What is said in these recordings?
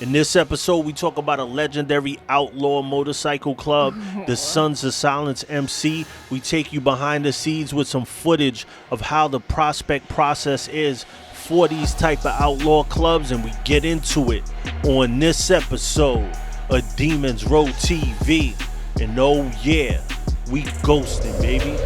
In this episode, we talk about a legendary outlaw motorcycle club, the Sons of Silence MC. We take you behind the scenes with some footage of how the prospect process is for these type of outlaw clubs, and we get into it on this episode of Demons Row TV. And oh yeah, we ghosted, baby.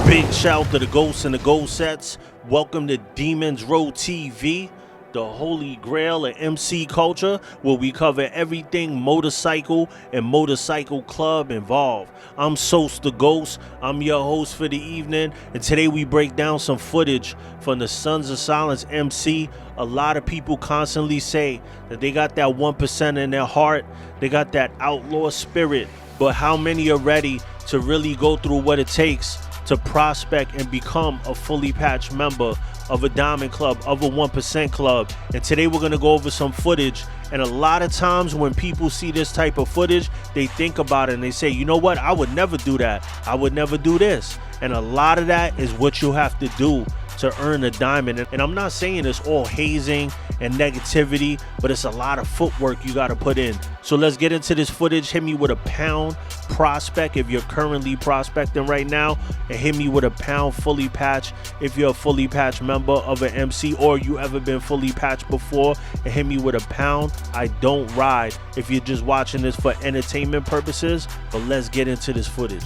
Big shout to the Ghosts and the Ghost Sets. Welcome to Demons Row TV, the holy grail of MC culture, where we cover everything motorcycle and motorcycle club involved. I'm Sos the Ghost. I'm your host for the evening, and today we break down some footage from the Sons of Silence MC. A lot of people constantly say that they got that 1% in their heart, they got that outlaw spirit, but how many are ready to really go through what it takes to prospect and become a fully patched member of a diamond club, of a 1% club? And today we're gonna go over some footage. And a lot of times when people see this type of footage, they think about it and they say, you know what, I would never do that, I would never do this. And a lot of that is what you have to do to earn a diamond. And I'm not saying it's all hazing and negativity, but it's a lot of footwork you got to put in. So let's get into this footage. Hit me with a pound prospect if you're currently prospecting right now, and hit me with a pound fully patch if you're a fully patched member of an MC or you ever been fully patched before, and hit me with a pound I don't ride if you're just watching this for entertainment purposes. But let's get into this footage.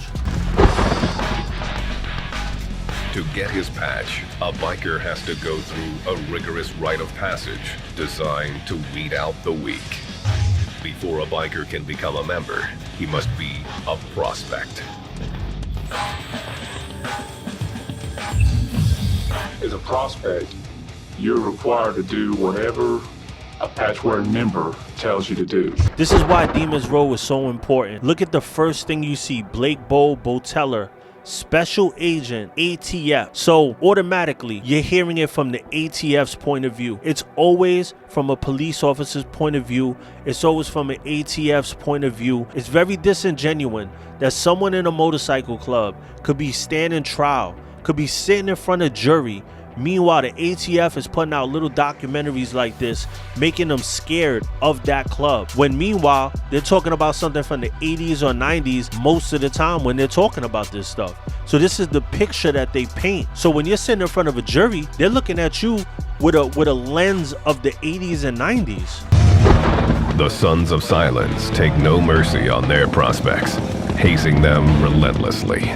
To get his patch, a biker has to go through a rigorous rite of passage designed to weed out the weak. Before a biker can become a member, he must be a prospect. As a prospect, you're required to do whatever a patch-wearing member tells you to do. This is why Demons Row is so important. Look at the first thing you see: Blake Boteller, Special Agent, ATF. So automatically you're hearing it from the ATF's point of view. It's always from a police officer's point of view. It's always from an ATF's point of view. It's very disingenuous that someone in a motorcycle club could be standing trial, could be sitting in front of jury. Meanwhile, the ATF is putting out little documentaries like this, making them scared of that club. When meanwhile, they're talking about something from the 80s or 90s most of the time when they're talking about this stuff. So this is the picture that they paint. So when you're sitting in front of a jury, they're looking at you with a lens of the 80s and 90s. The Sons of Silence take no mercy on their prospects, hazing them relentlessly.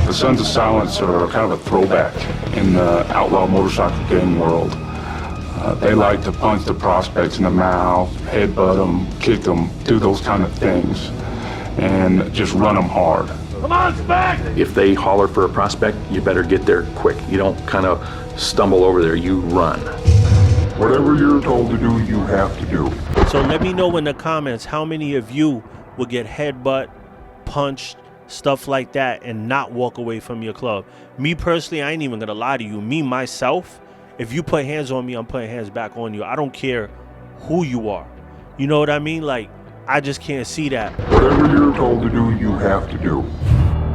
The Sons of Silence are kind of a throwback in the outlaw motorcycle gang world. They like to punch the prospects in the mouth, headbutt them, kick them, do those kind of things, and just run them hard. Come on, Spec! If they holler for a prospect, you better get there quick. You don't kind of stumble over there, you run. Whatever you're told to do, you have to do. So let me know in the comments how many of you will get headbutt, punched, stuff like that, and not walk away from your club. Me personally, I ain't even gonna lie to you. Me, myself, if you put hands on me, I'm putting hands back on you. I don't care who you are. You know what I mean? Like, I just can't see that. Whatever you're told to do, you have to do.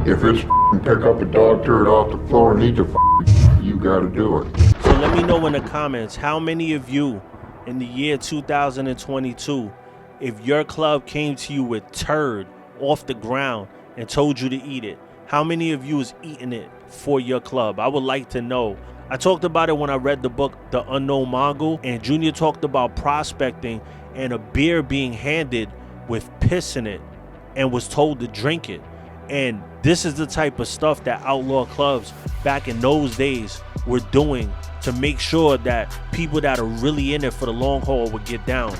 If it's pick up a dog turd off the floor and eat the you gotta do it. So let me know in the comments how many of you in the year 2022, if your club came to you with turd off the ground and told you to eat it, how many of you is eating it for your club? I would like to know. I talked about it when I read the book The Unknown Mongol, and Junior talked about prospecting and a beer being handed with piss in it and was told to drink it. And this is the type of stuff that outlaw clubs back in those days were doing to make sure that people that are really in it for the long haul would get down.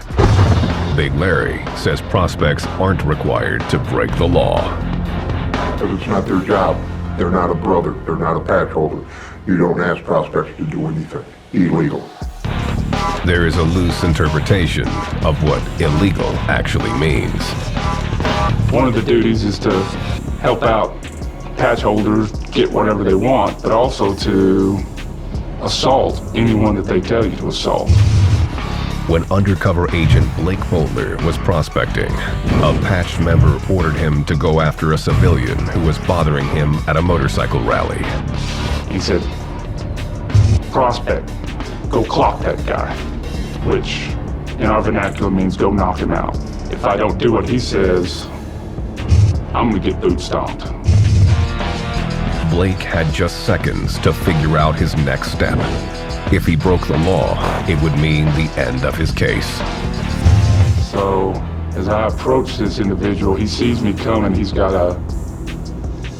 Big Larry says prospects aren't required to break the law. If it's not their job, they're not a brother, they're not a patch holder. You don't ask prospects to do anything illegal. There is a loose interpretation of what illegal actually means. One of the duties is to help out patch holders get whatever they want, but also to assault anyone that they tell you to assault. When undercover agent Blake Boulder was prospecting, a patched member ordered him to go after a civilian who was bothering him at a motorcycle rally. He said, prospect, go clock that guy, which in our vernacular means go knock him out. If I don't do what he says, I'm gonna get boot stomped. Blake had just seconds to figure out his next step. If he broke the law, it would mean the end of his case. So, as I approach this individual, he sees me coming, he's got a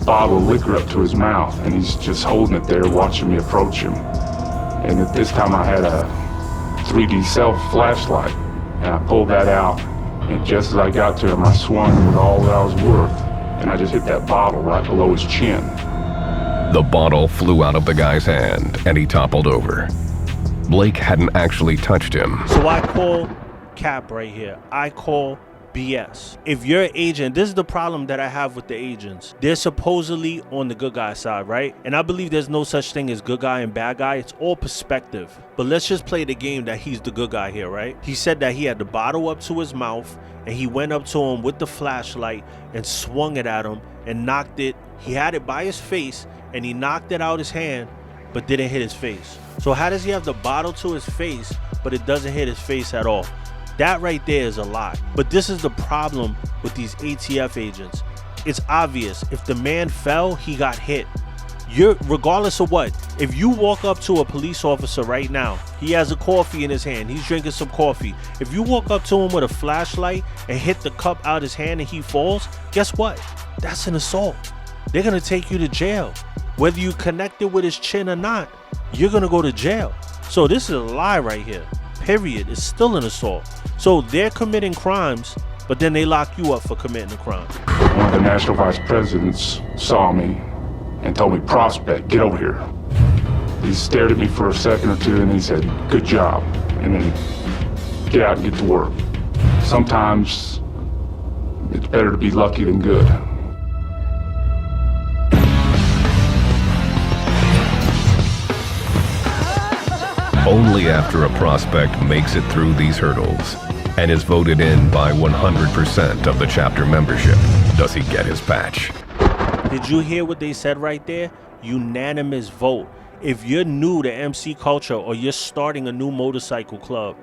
bottle of liquor up to his mouth, and he's just holding it there, watching me approach him. And at this time I had a 3D self flashlight, and I pulled that out, and just as I got to him, I swung with all that I was worth, and I just hit that bottle right below his chin. The bottle flew out of the guy's hand, and he toppled over. Blake hadn't actually touched him. So I call cap right here. I call BS. If you're an agent, this is the problem that I have with the agents. They're supposedly on the good guy side, right? And I believe there's no such thing as good guy and bad guy. It's all perspective. But let's just play the game that he's the good guy here, right? He said that he had the bottle up to his mouth, and he went up to him with the flashlight and swung it at him and knocked it. He had it by his face, and he knocked it out his hand, but didn't hit his face. So how does he have the bottle to his face, but it doesn't hit his face at all? That right there is a lie. But this is the problem with these ATF agents. It's obvious. If the man fell, he got hit. Regardless of what, if you walk up to a police officer right now, he has a coffee in his hand, he's drinking some coffee. If you walk up to him with a flashlight and hit the cup out his hand and he falls, guess what? That's an assault. They're gonna take you to jail. Whether you connected with his chin or not, you're gonna go to jail. So this is a lie right here. Period. It's still an assault. So they're committing crimes, but then they lock you up for committing a crime. One of the national vice presidents saw me and told me, prospect, get over here. He stared at me for a second or two and he said, good job. And then get out and get to work. Sometimes it's better to be lucky than good. Only after a prospect makes it through these hurdles and is voted in by 100% of the chapter membership does he get his patch. Did you hear what they said right there? Unanimous vote. If you're new to MC culture or you're starting a new motorcycle club,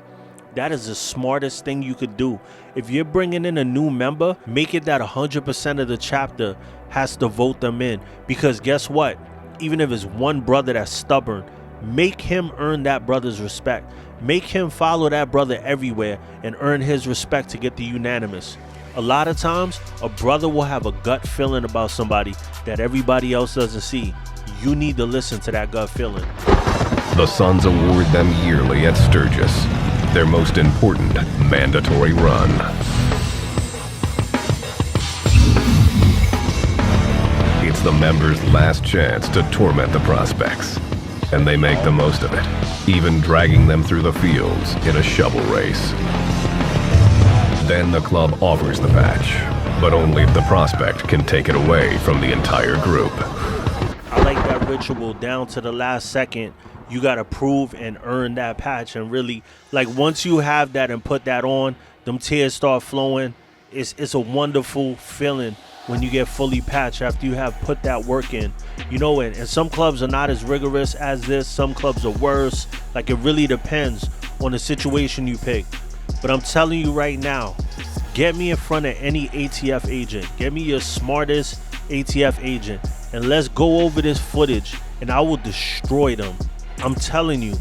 that is the smartest thing you could do. If you're bringing in a new member, make it that 100% of the chapter has to vote them in. Because guess what? Even if it's one brother that's stubborn, make him earn that brother's respect. Make him follow that brother everywhere and earn his respect to get the unanimous. A lot of times, a brother will have a gut feeling about somebody that everybody else doesn't see. You need to listen to that gut feeling. The Sons award them yearly at Sturgis, their most important mandatory run. It's the members' last chance to torment the prospects, and they make the most of it, even dragging them through the fields in a shovel race. Then the club offers the patch, but only if the prospect can take it away from the entire group. I like that ritual down to the last second. You gotta prove and earn that patch, and really, like, once you have that and put that on, them tears start flowing. It's a wonderful feeling when you get fully patched after you have put that work in. You know, and some clubs are not as rigorous as this. Some clubs are worse. Like, it really depends on the situation you pick. But I'm telling you right now, get me in front of any ATF agent. Get me your smartest ATF agent, and let's go over this footage, and I will destroy them. I'm telling you,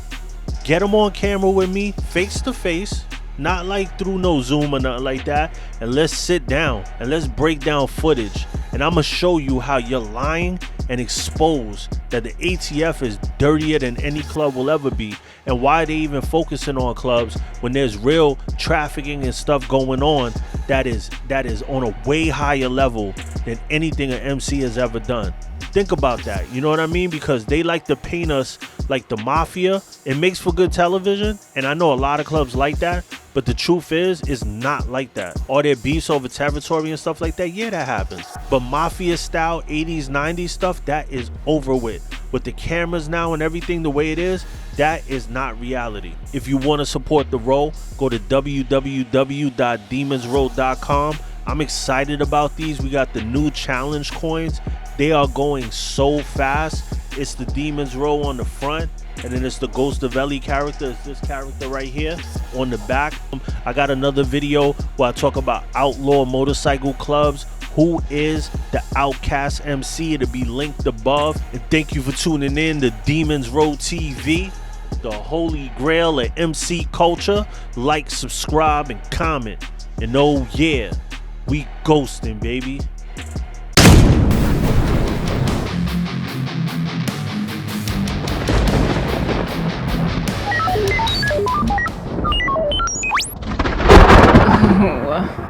get them on camera with me, face to face, not like through no Zoom or nothing like that, and let's sit down and let's break down footage, and I'm gonna show you how you're lying and expose that the ATF is dirtier than any club will ever be, and why they even focusing on clubs when there's real trafficking and stuff going on that is on a way higher level than anything an MC has ever done. Think about that, you know what I mean? Because they like to paint us like the mafia. It makes for good television, and I know a lot of clubs like that, but the truth is, it's not like that. Are there beefs over territory and stuff like that? Yeah, that happens. But mafia style 80s, 90s stuff, that is over with. With the cameras now and everything the way it is, that is not reality. If you want to support the row, go to www.demonsrow.com. I'm excited about these. We got the new challenge coins. They are going so fast. It's the Demons Row on the front, and then it's the Ghostaveli character. It's this character right here on the back. I got another video where I talk about Outlaw motorcycle clubs. Who is the Outcast MC? It'll be linked above. And thank you for tuning in to Demons Row TV, the holy grail of MC culture. Like, subscribe, and comment. And oh yeah, we ghosting, baby. Oh.